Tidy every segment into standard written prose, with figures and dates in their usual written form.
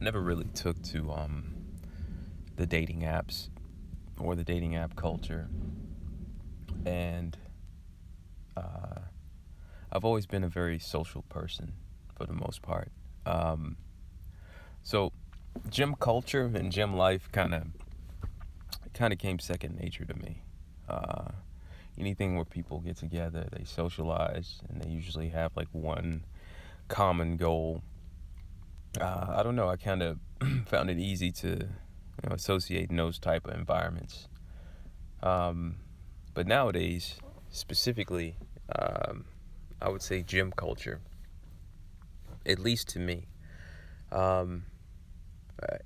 never really took to the dating apps or the dating app culture, and uh, I've always been a very social person for the most part. Um, so gym culture and gym life kind of came second nature to me. Uh, Anything where people get together, they socialize, and they usually have like one common goal. I don't know. I kind of found it easy to associate in those type of environments. Um, but nowadays, specifically, um, I would say gym culture, at least to me, um,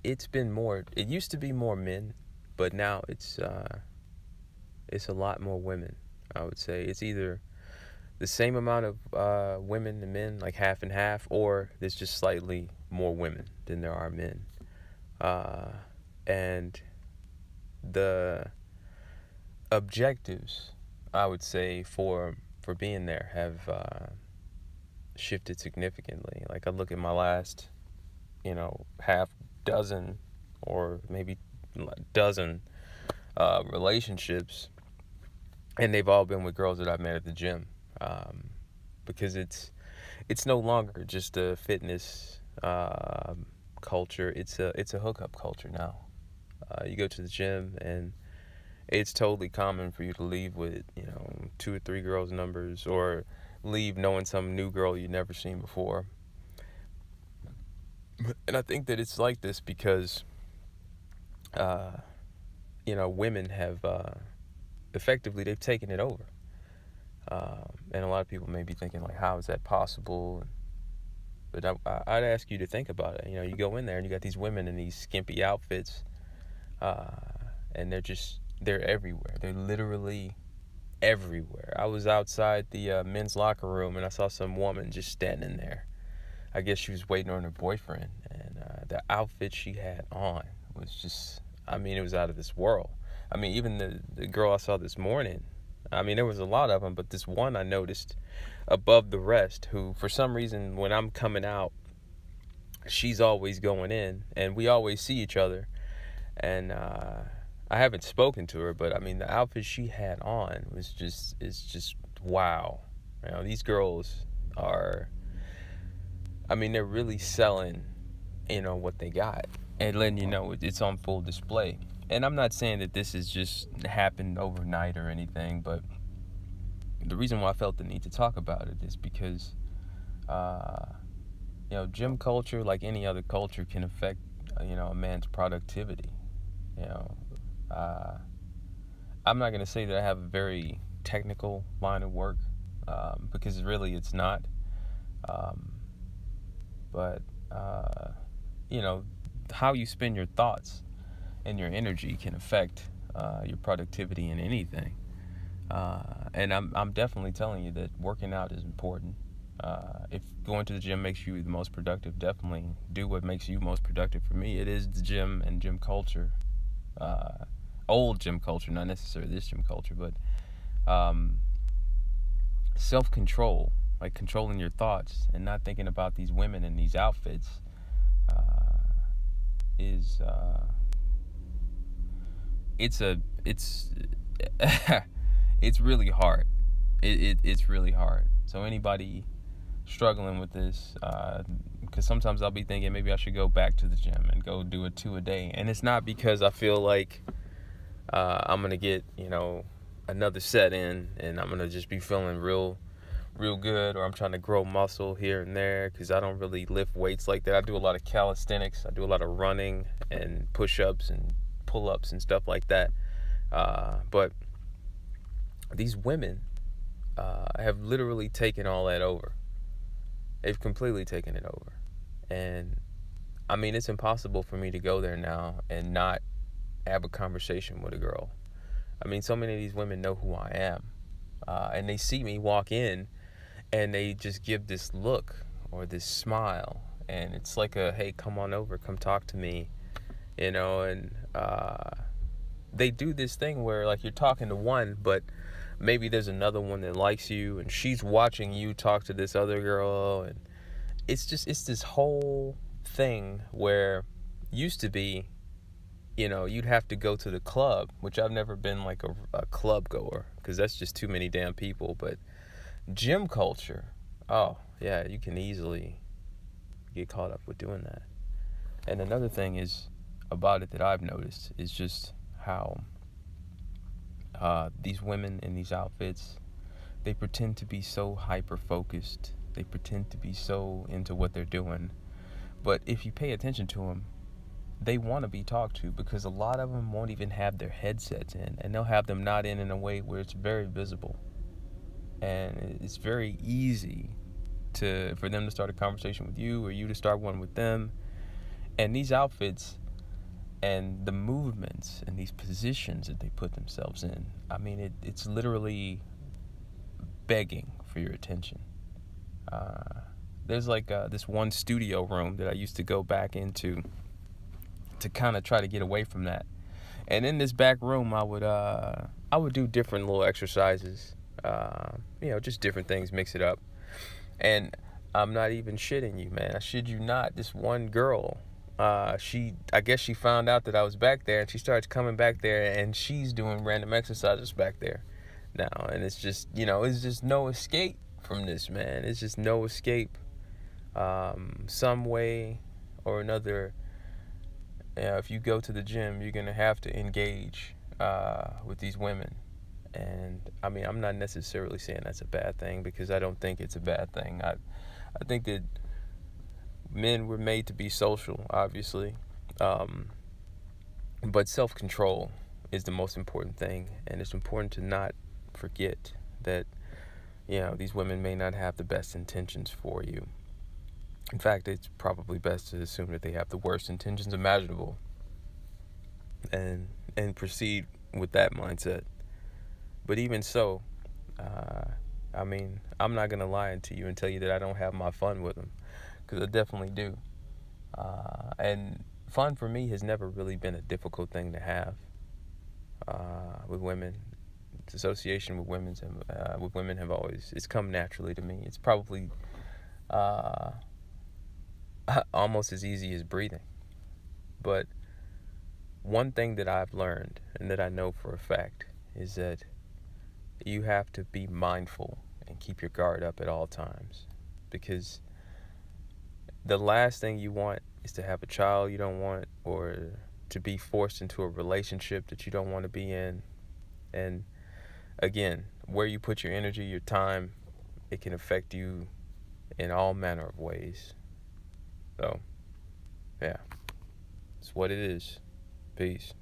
it's been more. It used to be more men, but now it's a lot more women. I would say it's either the same amount of women and men, like half and half, or there's just slightly more women than there are men. Uh, and the objectives, I would say, for being there have shifted significantly. Like I look at my last, half dozen or maybe dozen relationships, and they've all been with girls that I've met at the gym, um, because it's no longer just a fitness culture. It's a hookup culture now. You go to the gym and it's totally common for you to leave with two or three girls' numbers, or leave knowing some new girl you've never seen before. And I think that it's like this because uh, women have effectively they've taken it over. And a lot of people may be thinking like, how is that possible? But I'd ask you to think about it. You go in there and you got these women in these skimpy outfits, uh, and they're everywhere. They're literally everywhere. I was outside the men's locker room and I saw some woman just standing there. I guess she was waiting on her boyfriend, and the outfit she had on was just, it was out of this world. Even the girl I saw this morning, there was a lot of them, but this one I noticed above the rest, who for some reason when I'm coming out, she's always going in, and we always see each other. And I haven't spoken to her, but the outfit she had on is just wow. These girls are, they're really selling, what they got, and letting you know it's on full display. And I'm not saying that this has just happened overnight or anything, but the reason why I felt the need to talk about it is because, gym culture, like any other culture, can affect, a man's productivity. You know, uh, I'm not going to say that I have a very technical line of work, because really it's not. Um, but, how you spend your thoughts and your energy can affect your productivity in anything. And I'm definitely telling you that working out is important. If going to the gym makes you the most productive, definitely do what makes you most productive. For me, it is the gym and gym culture. Old gym culture, not necessarily this gym culture, but self-control, like controlling your thoughts and not thinking about these women in these outfits, is it's it's really hard. It's really hard. So anybody struggling with this, because sometimes I'll be thinking maybe I should go back to the gym and go do a 2 a day, and it's not because I feel like I'm gonna get another set in and I'm gonna just be feeling real good, or I'm trying to grow muscle here and there, because I don't really lift weights like that. I do a lot of calisthenics. I do a lot of running and push-ups and pull-ups and stuff like that. But these women have literally taken all that over. They've completely taken it over. And it's impossible for me to go there now and not have a conversation with a girl. So many of these women know who I am. And they see me walk in and they just give this look or this smile. And it's like hey, come on over, come talk to me. And they do this thing where like you're talking to one, but maybe there's another one that likes you and she's watching you talk to this other girl, and it's this whole thing where used to be, you'd have to go to the club, which I've never been like a club goer because that's just too many damn people. But gym culture, oh, yeah, you can easily get caught up with doing that. And another thing is about it that I've noticed is just how these women in these outfits, they pretend to be so hyper focused. They pretend to be so into what they're doing. But if you pay attention to them, they want to be talked to because a lot of them won't even have their headsets in, and they'll have them not in a way where it's very visible. And it's very easy for them to start a conversation with you or you to start one with them. And these outfits and the movements and these positions that they put themselves in, I mean, it's literally begging for your attention. There's like this one studio room that I used to go back into to kind of try to get away from that. And in this back room, I would do different little exercises, just different things, mix it up. And I'm not even shitting you, man. I shit you not. This one girl, I guess she found out that I was back there, and she starts coming back there, and she's doing random exercises back there now. And it's just, it's just no escape from this, man. It's just no escape. Some way or another, if you go to the gym, you're going to have to engage with these women. And, I mean, I'm not necessarily saying that's a bad thing because I don't think it's a bad thing. I think that men were made to be social, obviously. But self-control is the most important thing. And it's important to not forget that, these women may not have the best intentions for you. In fact, it's probably best to assume that they have the worst intentions imaginable and proceed with that mindset. But even so, I mean, I'm not going to lie to you and tell you that I don't have my fun with them, because I definitely do. And fun for me has never really been a difficult thing to have with women. Its association with women have always, it's come naturally to me. It's probably almost as easy as breathing. But one thing that I've learned and that I know for a fact is that you have to be mindful and keep your guard up at all times, because the last thing you want is to have a child you don't want, or to be forced into a relationship that you don't want to be in. And again, where you put your energy, your time, it can affect you in all manner of ways. So, yeah, it's what it is. Peace.